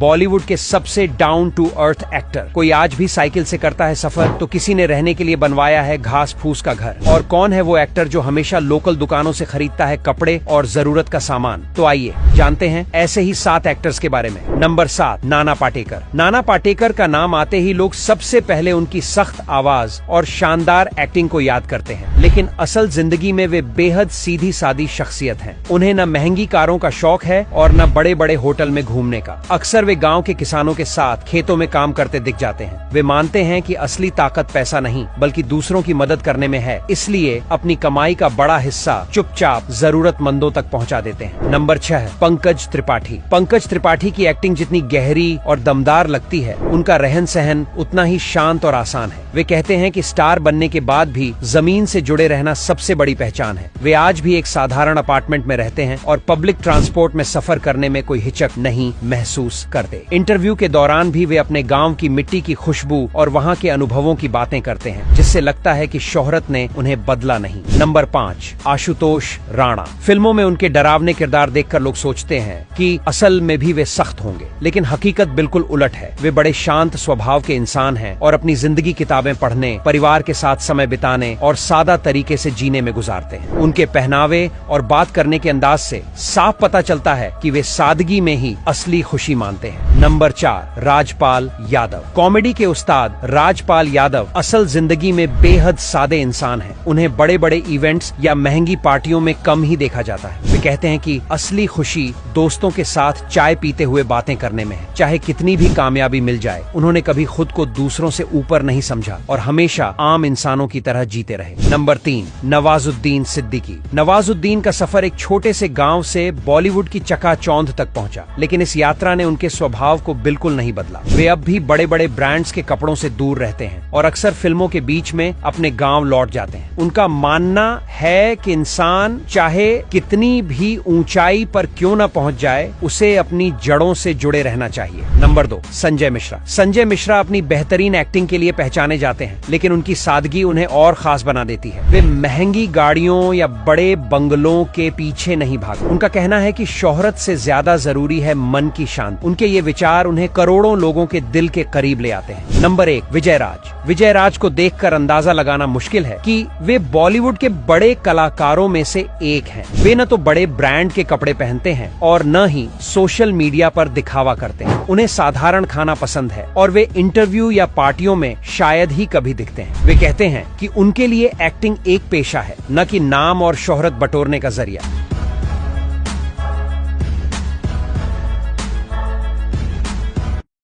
बॉलीवुड के सबसे down to earth actor. कोई आज भी साइकिल से करता है सफर तो किसी ने रहने के लिए बनवाया है घास फूस का घर। और कौन है वो एक्टर जो हमेशा लोकल दुकानों से खरीदता है कपड़े और जरूरत का सामान? तो आइए जानते हैं ऐसे ही 7 एक्टर्स के बारे में। नंबर 7, नाना पाटेकर। नाना पाटेकर का नाम आते ही लोग सबसे पहले उनकी सख्त आवाज और शानदार एक्टिंग को याद करते हैं, लेकिन असल जिंदगी में वे बेहद सीधी सादी शख्सियत हैं। उन्हें न महंगी कारों का शौक है और न बड़े बड़े होटल में घूमने का। अक्सर वे गांव के किसानों के साथ खेतों में काम करते दिख जाते हैं। वे मानते हैं कि असली ताकत पैसा नहीं बल्कि दूसरों की मदद करने में है, इसलिए अपनी कमाई का बड़ा हिस्सा चुपचाप जरूरतमंदों तक पहुंचा देते हैं। नंबर 6, पंकज त्रिपाठी। पंकज त्रिपाठी की एक्टिंग जितनी गहरी और दमदार लगती है, उनका रहन सहन उतना ही शांत और आसान है। वे कहते हैं कि स्टार बनने के बाद भी जमीन से जुड़े रहना सबसे बड़ी पहचान है। वे आज भी एक साधारण अपार्टमेंट में रहते हैं और पब्लिक ट्रांसपोर्ट में सफर करने में कोई हिचक नहीं महसूस करते। इंटरव्यू के दौरान भी वे अपने गांव की मिट्टी की खुशबू और वहां के अनुभवों की बातें करते हैं, जिससे लगता है कि शोहरत ने उन्हें बदला नहीं। नंबर 5, आशुतोष राणा। फिल्मों में उनके डरावने किरदार देखकर लोग सोचते हैं कि असल में भी वे सख्त होंगे, लेकिन हकीकत बिल्कुल उलट है। वे बड़े शांत स्वभाव के इंसान हैं और अपनी जिंदगी किताबें पढ़ने, परिवार के साथ समय बिताने और सादा तरीके से जीने में गुजारते हैं। उनके पहनावे और बात करने के अंदाज से साफ पता चलता है कि वे सादगी में ही असली खुशी मानते हैं। नंबर 4, राजपाल यादव। कॉमेडी के उस्ताद राजपाल यादव असल जिंदगी में बेहद सादे इंसान हैं। उन्हें बड़े बड़े इवेंट्स या महंगी पार्टियों में कम ही देखा जाता है। वे कहते हैं कि असली खुशी दोस्तों के साथ चाय पीते हुए बातें करने में है। चाहे कितनी भी कामयाबी मिल जाए, उन्होंने कभी खुद को दूसरों से ऊपर नहीं समझा और हमेशा आम इंसानों की तरह जीते रहे। नंबर 3, नवाजुद्दीन सिद्दीकी। नवाजुद्दीन का सफर एक छोटे से गांव से बॉलीवुड की चकाचौंध तक पहुंचा, लेकिन इस यात्रा ने उनके स्वभाव को बिल्कुल नहीं बदला। वे अब भी बड़े बड़े ब्रांड्स के कपड़ों से दूर रहते हैं और अक्सर फिल्मों के बीच में अपने गांव लौट जाते हैं। उनका मानना है कि इंसान चाहे कितनी भी ऊंचाई पर क्यों न पहुंच जाए, उसे अपनी जड़ों से जुड़े रहना चाहिए। नंबर 2, संजय मिश्रा। संजय मिश्रा अपनी बेहतरीन एक्टिंग के लिए पहचाने जाते हैं, लेकिन उनकी सादगी उन्हें और खास बना देती है। वे महंगी गाड़ियों या बड़े बंगलों के पीछे नहीं भागते। उनका कहना है कि शोहरत से ज्यादा जरूरी है मन की शांति। उनके ये विचार उन्हें करोड़ों लोगों के दिल के करीब ले आते हैं। नंबर 1, विजय राज। विजय राज को देखकर अंदाजा लगाना मुश्किल है कि वे बॉलीवुड के बड़े कलाकारों में से एक हैं। वे न तो बड़े ब्रांड के कपड़े पहनते हैं और न ही सोशल मीडिया पर दिखावा करते हैं। उन्हें साधारण खाना पसंद है और वे इंटरव्यू या पार्टियों में शायद ही कभी दिखते हैं। वे कहते हैं कि उनके लिए एक्टिंग एक पेशा है, न कि नाम और शोहरत बटोरने का जरिया।